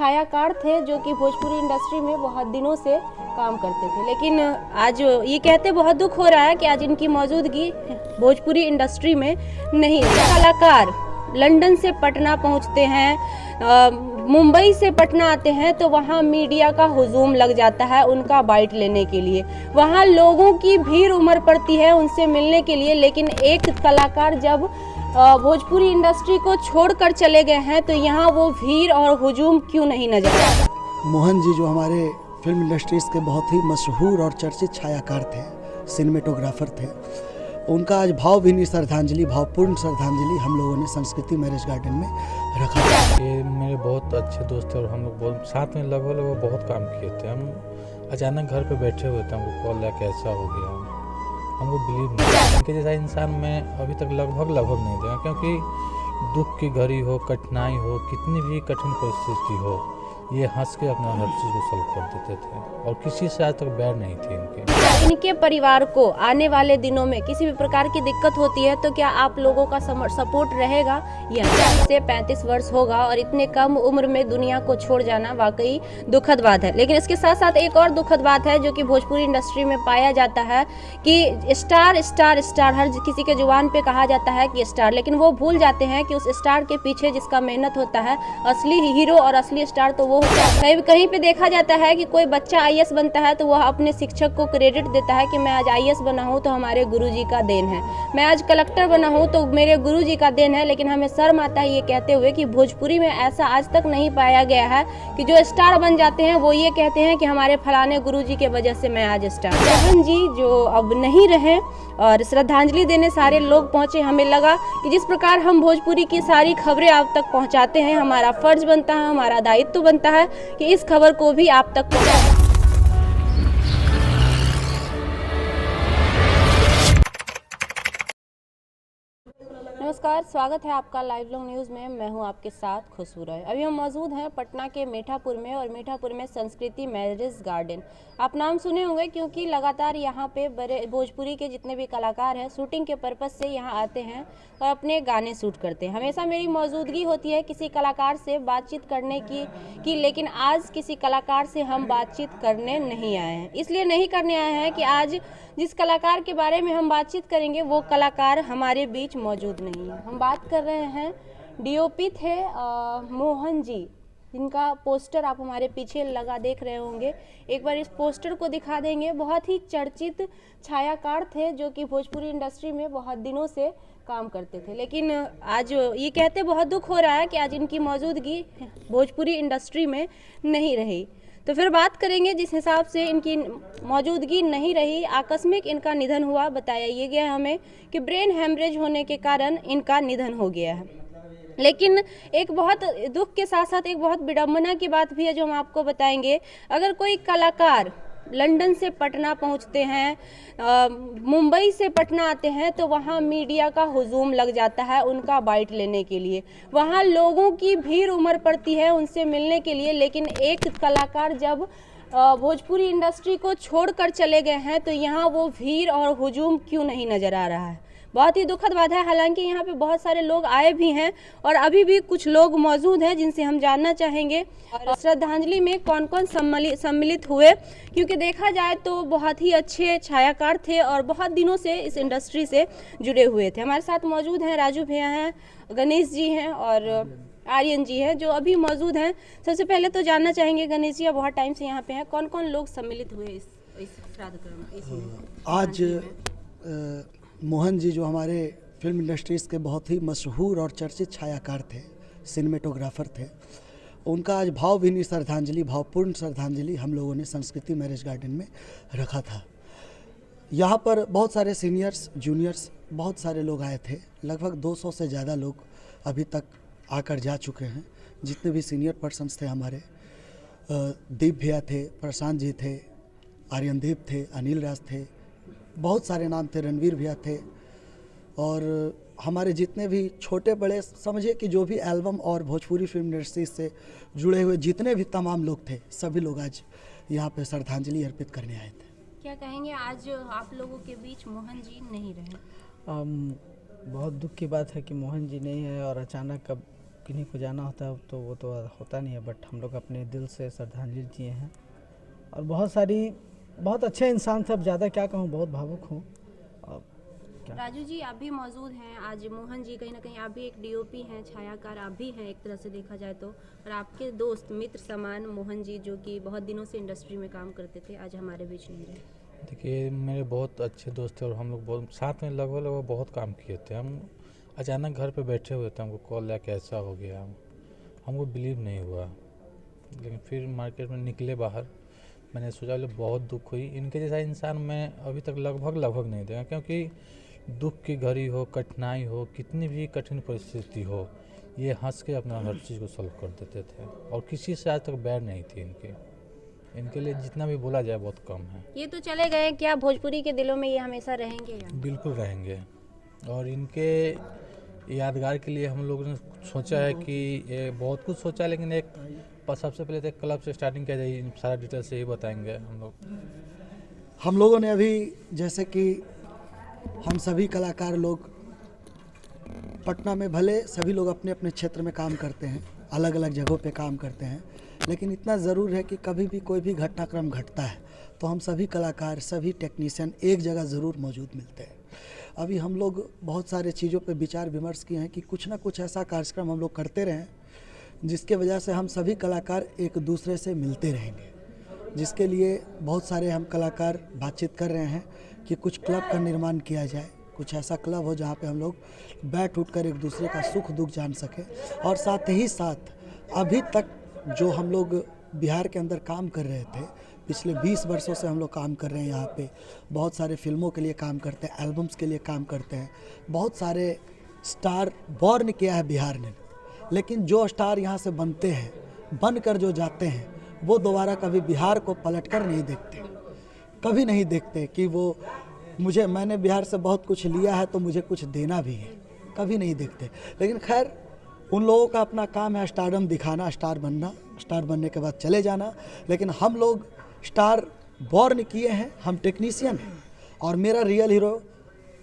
छायाकार थे जो कि भोजपुरी इंडस्ट्री में बहुत दिनों से काम करते थे, लेकिन आज ये कहते बहुत दुख हो रहा है कि आज इनकी मौजूदगी भोजपुरी इंडस्ट्री में नहीं है। कलाकार लंदन से पटना पहुंचते हैं, मुंबई से पटना आते हैं तो वहाँ मीडिया का हुजूम लग जाता है उनका बाइट लेने के लिए। वहाँ लोगों की भीड़ उमड़ पड़ती है उनसे मिलने के लिए, लेकिन एक कलाकार जब भोजपुरी इंडस्ट्री को छोड़कर चले गए हैं तो यहाँ वो भीड़ और हुजूम क्यों नहीं नजर आ रहा। मोहन जी जो हमारे फिल्म इंडस्ट्रीज के बहुत ही मशहूर और चर्चित छायाकार थे, सिनेमेटोग्राफर थे, उनका आज भावभीनी श्रद्धांजलि, भावपूर्ण श्रद्धांजलि हम लोगों ने संस्कृति मैरिज गार्डन में रखा था। ये मेरे बहुत अच्छे दोस्त थे और हम लोग बहुत साथ में लगभग बहुत काम किए थे। हम अचानक घर पे बैठे हुए थे, हमको कॉल आया कैसा हो गया, हमको बिलीव नहीं। उनके जैसा इंसान मैं अभी तक लगभग नहीं देखा, क्योंकि दुख की घड़ी हो, कठिनाई हो, कितनी भी कठिन परिस्थिति हो, ये हंस के अपना हर चीज़ को सॉल्व कर देते थे और किसी से आज तक बैर नहीं थी इनके परिवार को आने वाले दिनों में किसी भी प्रकार की दिक्कत होती है तो क्या आप लोगों का सपोर्ट रहेगा? या से 35 वर्ष होगा और इतने कम उम्र में दुनिया को छोड़ जाना वाकई दुखद बात है। लेकिन इसके साथ साथ एक और दुखद बात है जो कि भोजपुरी इंडस्ट्री में पाया जाता है कि स्टार स्टार स्टार हर किसी के जुबान पे कहा जाता है कि स्टार, लेकिन वो भूल जाते हैं कि उस स्टार के पीछे जिसका मेहनत होता है, असली हीरो और असली स्टार तो वो कहीं पे देखा जाता है कि कोई बच्चा आईएएस बनता है तो वह अपने शिक्षक को क्रेडिट देता है कि मैं आज आईएएस बना हूं तो हमारे गुरुजी का देन है, मैं आज कलेक्टर बना हूं तो मेरे गुरुजी का देन है। लेकिन हमें शर्म आता है ये कहते हुए कि भोजपुरी में ऐसा आज तक नहीं पाया गया है कि जो स्टार बन जाते हैं वो ये कहते हैं कि हमारे फलाने गुरुजी के वजह से मैं आज स्टार। मोहन जी जो अब नहीं रहे और श्रद्धांजलि देने सारे लोग पहुंचे, हमें लगा कि जिस प्रकार हम भोजपुरी की सारी खबरें आप तक पहुंचाते हैं, हमारा फर्ज बनता है, हमारा दायित्व बनता है कि इस खबर को भी आप तक पहुंचाएं। नमस्कार, स्वागत है आपका लाइव लॉन्ग न्यूज़ में। मैं हूं आपके साथ खुशबू रॉय। अभी हम मौजूद हैं पटना के मीठापुर में और मीठापुर में संस्कृति मैरिज गार्डन। आप नाम सुने होंगे क्योंकि लगातार यहां पे बड़े भोजपुरी के जितने भी कलाकार हैं शूटिंग के पर्पज़ से यहां आते हैं और अपने गाने शूट करते हैं। हमेशा मेरी मौजूदगी होती है किसी कलाकार से बातचीत करने की लेकिन आज किसी कलाकार से हम बातचीत करने नहीं आए हैं। इसलिए नहीं करने आए हैं कि आज जिस कलाकार के बारे में हम बातचीत करेंगे वो कलाकार हमारे बीच मौजूद नहीं है। हम बात कर रहे हैं डीओपी थे मोहन जी, जिनका पोस्टर आप हमारे पीछे लगा देख रहे होंगे। एक बार इस पोस्टर को दिखा देंगे। बहुत ही चर्चित छायाकार थे जो कि भोजपुरी इंडस्ट्री में बहुत दिनों से काम करते थे, लेकिन आज ये कहते बहुत दुख हो रहा है कि आज इनकी मौजूदगी भोजपुरी इंडस्ट्री में नहीं रही। तो फिर बात करेंगे जिस हिसाब से इनकी मौजूदगी नहीं रही, आकस्मिक इनका निधन हुआ। बताया ये गया हमें कि ब्रेन हेमरेज होने के कारण इनका निधन हो गया है। लेकिन एक बहुत दुख के साथ साथ एक बहुत विडम्बना की बात भी है जो हम आपको बताएंगे। अगर कोई कलाकार लंदन से पटना पहुंचते हैं, मुंबई से पटना आते हैं तो वहाँ मीडिया का हुजूम लग जाता है उनका बाइट लेने के लिए। वहाँ लोगों की भीड़ उमड़ पड़ती है उनसे मिलने के लिए, लेकिन एक कलाकार जब भोजपुरी इंडस्ट्री को छोड़कर चले गए हैं तो यहाँ वो भीड़ और हुजूम क्यों नहीं नज़र आ रहा है। बहुत ही दुखद बात है। हालांकि यहाँ पे बहुत सारे लोग आए भी हैं और अभी भी कुछ लोग मौजूद हैं जिनसे हम जानना चाहेंगे और श्रद्धांजलि में कौन कौन सम्मिलित हुए, क्योंकि देखा जाए तो बहुत ही अच्छे छायाकार थे और बहुत दिनों से इस इंडस्ट्री से जुड़े हुए थे। हमारे साथ मौजूद हैं राजू भैया हैं, गणेश जी हैं और आर्यन जी हैं जो अभी मौजूद हैं। सबसे पहले तो जानना चाहेंगे गणेश जी, बहुत टाइम से यहाँ पे हैं, कौन कौन लोग सम्मिलित हुए इस श्राद्ध कर्म में? आज मोहन जी जो हमारे फिल्म इंडस्ट्रीज़ के बहुत ही मशहूर और चर्चित छायाकार थे, सिनेमेटोग्राफर थे, उनका आज भावभीनी श्रद्धांजलि, भावपूर्ण श्रद्धांजलि हम लोगों ने संस्कृति मैरिज गार्डन में रखा था। यहाँ पर बहुत सारे सीनियर्स, जूनियर्स, बहुत सारे लोग आए थे। लगभग 200 से ज़्यादा लोग अभी तक आकर जा चुके हैं। जितने भी सीनियर पर्सन्स थे हमारे, दीप भैया थे, प्रशांत जी थे, आर्यनदीप थे, अनिल राज थे, बहुत सारे नाम थे, रणवीर भैया थे और हमारे जितने भी छोटे बड़े समझिए कि जो भी एल्बम और भोजपुरी फिल्म इंडस्ट्री से जुड़े हुए जितने भी तमाम लोग थे, सभी लोग आज यहाँ पे श्रद्धांजलि अर्पित करने आए थे। क्या कहेंगे आज आप लोगों के बीच मोहन जी नहीं रहे? बहुत दुख की बात है कि मोहन जी नहीं है और अचानक अब किन्हीं को जाना होता है तो वो तो होता नहीं है, बट हम लोग अपने दिल से श्रद्धांजलि दिए हैं। और बहुत अच्छे इंसान थे, अब ज़्यादा क्या कहूँ, बहुत भावुक हूँ। राजू जी, आप भी मौजूद हैं आज। मोहन जी, कहीं ना कहीं आप भी एक डीओपी हैं, छायाकार आप भी हैं एक तरह से देखा जाए तो, और आपके दोस्त मित्र समान मोहन जी जो कि बहुत दिनों से इंडस्ट्री में काम करते थे, आज हमारे बीच नहीं रहे। देखिए, मेरे बहुत अच्छे दोस्त थे और हम लोग बहुत साथ में लगभग बहुत काम किए थे। हम अचानक घर पे बैठे हुए थे, हमको कॉल आया कि ऐसा हो गया। हमको बिलीव नहीं हुआ, लेकिन फिर मार्केट में निकले बाहर, मैंने सोचा बहुत दुख हुई। इनके जैसा इंसान मैं अभी तक लगभग नहीं देखा, क्योंकि दुख की घड़ी हो, कठिनाई हो, कितनी भी कठिन परिस्थिति हो, ये हंस के अपना हर चीज़ को सॉल्व कर देते थे और किसी से आज तक बैर नहीं थी इनके लिए जितना भी बोला जाए बहुत कम है। ये तो चले गए, क्या भोजपुरी के दिलों में ये हमेशा रहेंगे या? बिल्कुल रहेंगे, और इनके यादगार के लिए हम लोगों ने सोचा है कि ये बहुत कुछ सोचा है, लेकिन सबसे पहले तो एक क्लब से स्टार्टिंग किया जाए। सारा डिटेल से ही बताएंगे हम लोगों ने अभी, जैसे कि हम सभी कलाकार लोग पटना में भले सभी लोग अपने अपने क्षेत्र में काम करते हैं, अलग अलग जगहों पे काम करते हैं, लेकिन इतना ज़रूर है कि कभी भी कोई भी घटनाक्रम घटता है तो हम सभी कलाकार, सभी टेक्नीशियन एक जगह ज़रूर मौजूद मिलते हैं। अभी हम लोग बहुत सारे चीज़ों पे विचार विमर्श किए हैं कि कुछ ना कुछ ऐसा कार्यक्रम हम लोग करते रहें जिसके वजह से हम सभी कलाकार एक दूसरे से मिलते रहेंगे, जिसके लिए बहुत सारे हम कलाकार बातचीत कर रहे हैं कि कुछ क्लब का निर्माण किया जाए, कुछ ऐसा क्लब हो जहाँ पे हम लोग बैठ उठकर एक दूसरे का सुख दुख जान सकें। और साथ ही साथ अभी तक जो हम लोग बिहार के अंदर काम कर रहे थे, पिछले 20 वर्षों से हम लोग काम कर रहे हैं यहाँ पे, बहुत सारे फिल्मों के लिए काम करते हैं, एल्बम्स के लिए काम करते हैं, बहुत सारे स्टार बॉर्न किया है बिहार ने, लेकिन जो स्टार यहाँ से बनते हैं, बनकर जो जाते हैं, वो दोबारा कभी बिहार को पलटकर नहीं देखते, कभी नहीं देखते कि वो मैंने बिहार से बहुत कुछ लिया है तो मुझे कुछ देना भी है, कभी नहीं देखते। लेकिन खैर, उन लोगों का अपना काम है स्टारडम दिखाना, स्टार बनना, स्टार बनने के बाद चले जाना, लेकिन हम लोग स्टार बॉर्न किए हैं, हम टेक्नीशियन हैं, और मेरा रियल हीरो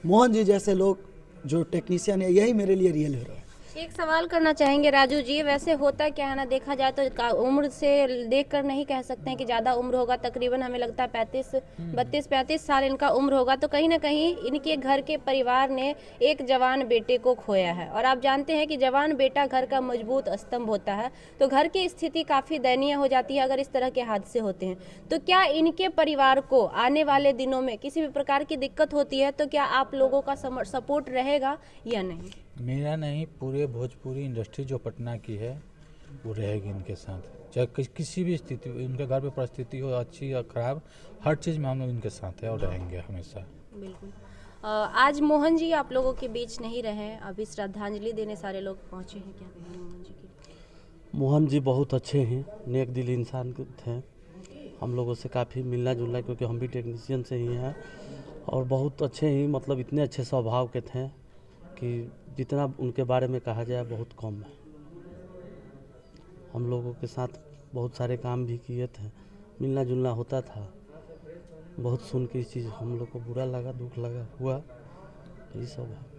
मोहन जी जैसे लोग जो टेक्नीशियन है, यही मेरे लिए रियल हीरो है। एक सवाल करना चाहेंगे राजू जी, वैसे होता क्या है ना, देखा जाए तो उम्र से देखकर नहीं कह सकते हैं कि ज़्यादा उम्र होगा, तकरीबन हमें लगता है 32-35 साल इनका उम्र होगा, तो कहीं ना कहीं इनके घर के परिवार ने एक जवान बेटे को खोया है, और आप जानते हैं कि जवान बेटा घर का मजबूत स्तंभ होता है, तो घर की स्थिति काफ़ी दयनीय हो जाती है अगर इस तरह के हादसे होते हैं। तो क्या इनके परिवार को आने वाले दिनों में किसी भी प्रकार की दिक्कत होती है तो क्या आप लोगों का सपोर्ट रहेगा या नहीं? मेरा नहीं, पूरे भोजपुरी इंडस्ट्री जो पटना की है वो रहेगी इनके साथ, चाहे किसी भी स्थिति, उनके घर पे परिस्थिति हो अच्छी या खराब, हर चीज़ में हम लोग इनके साथ हैं और रहेंगे हमेशा। बिल्कुल। आज मोहन जी आप लोगों के बीच नहीं रहे, अभी श्रद्धांजलि देने सारे लोग पहुंचे हैं, क्या कहेंगे मोहन जी की? मोहन जी बहुत अच्छे हैं, नेक दिल इंसान थे, हम लोगों से काफ़ी मिलना जुलना, क्योंकि हम भी टेक्नीशियन से ही हैं, और बहुत अच्छे ही, मतलब इतने अच्छे स्वभाव के थे कि जितना उनके बारे में कहा जाए बहुत कम है। हम लोगों के साथ बहुत सारे काम भी किए थे, मिलना जुलना होता था। बहुत सुन के इस चीज़ हम लोग को बुरा लगा, दुख लगा, हुआ, यही सब है।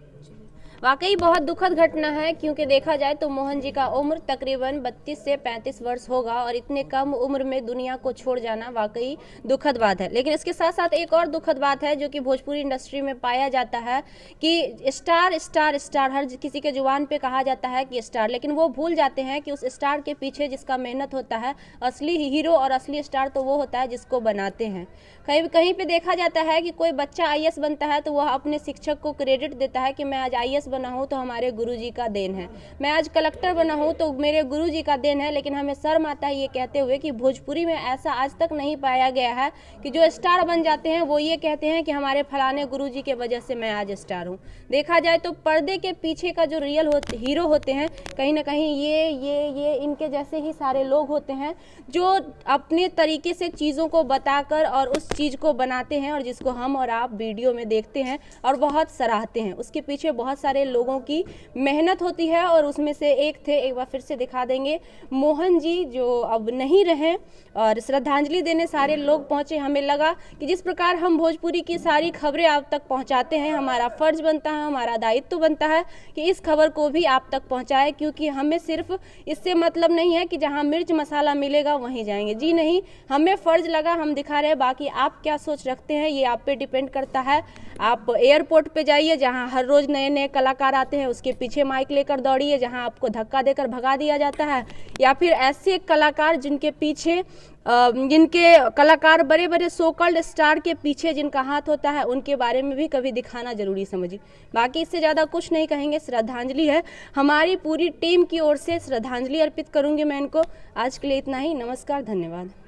वाकई बहुत दुखद घटना है, क्योंकि देखा जाए तो मोहन जी का उम्र तकरीबन 32 से 35 वर्ष होगा, और इतने कम उम्र में दुनिया को छोड़ जाना वाकई दुखद बात है। लेकिन इसके साथ साथ एक और दुखद बात है जो कि भोजपुरी इंडस्ट्री में पाया जाता है कि स्टार स्टार स्टार, हर किसी के जुबान पे कहा जाता है कि स्टार, लेकिन वो भूल जाते हैं कि उस स्टार के पीछे जिसका मेहनत होता है, असली हीरो और असली स्टार तो वो होता है जिसको बनाते हैं। कहीं पे देखा जाता है कि कोई बच्चा IAS बनता है तो वह अपने शिक्षक को क्रेडिट देता है कि मैं आज IAS बना हूँ तो हमारे गुरुजी का देन है, मैं आज कलेक्टर बना हूँ तो मेरे गुरुजी का देन है। लेकिन हमें शर्म आता है ये कहते हुए कि भोजपुरी में ऐसा आज तक नहीं पाया गया है कि जो स्टार बन जाते हैं वो ये कहते हैं कि हमारे फलाने गुरुजी के वजह से मैं आज स्टार हूँ। देखा जाए तो पर्दे के पीछे का जो रियल हीरो होते हैं, कहीं ना कहीं ये इनके जैसे ही सारे लोग होते हैं जो अपने तरीके से चीज़ों को बताकर और उस चीज़ को बनाते हैं, और जिसको हम और आप वीडियो में देखते हैं और बहुत सराहते हैं। उसके पीछे बहुत सारे सारे लोगों की मेहनत होती है और उसमें से एक थे, एक बार फिर से दिखा देंगे, मोहन जी जो अब नहीं रहे और श्रद्धांजलि देने सारे लोग पहुंचे। हमें लगा कि जिस प्रकार हम भोजपुरी की सारी खबरें आप तक पहुंचाते हैं, हमारा फर्ज बनता है, हमारा दायित्व बनता है कि इस खबर को भी आप तक पहुंचाए, क्योंकि हमें सिर्फ इससे मतलब नहीं है कि जहां मिर्च मसाला मिलेगा वहीं जाएंगे। जी नहीं, हमें फर्ज लगा, हम दिखा रहे हैं। बाकी आप क्या सोच रखते हैं ये आप पे डिपेंड करता है। आप एयरपोर्ट पे जाइए जहां हर रोज नए नए कलाकार आते हैं, उसके पीछे माइक लेकर दौड़िए जहां आपको धक्का देकर भगा दिया जाता है, या फिर ऐसे कलाकार जिनके पीछे जिनके कलाकार बड़े बड़े सोकल्ड स्टार के पीछे जिनका हाथ होता है, उनके बारे में भी कभी दिखाना जरूरी समझिए। बाकी इससे ज़्यादा कुछ नहीं कहेंगे। श्रद्धांजलि है, हमारी पूरी टीम की ओर से श्रद्धांजलि अर्पित करूंगी मैं इनको। आज के लिए इतना ही। नमस्कार, धन्यवाद।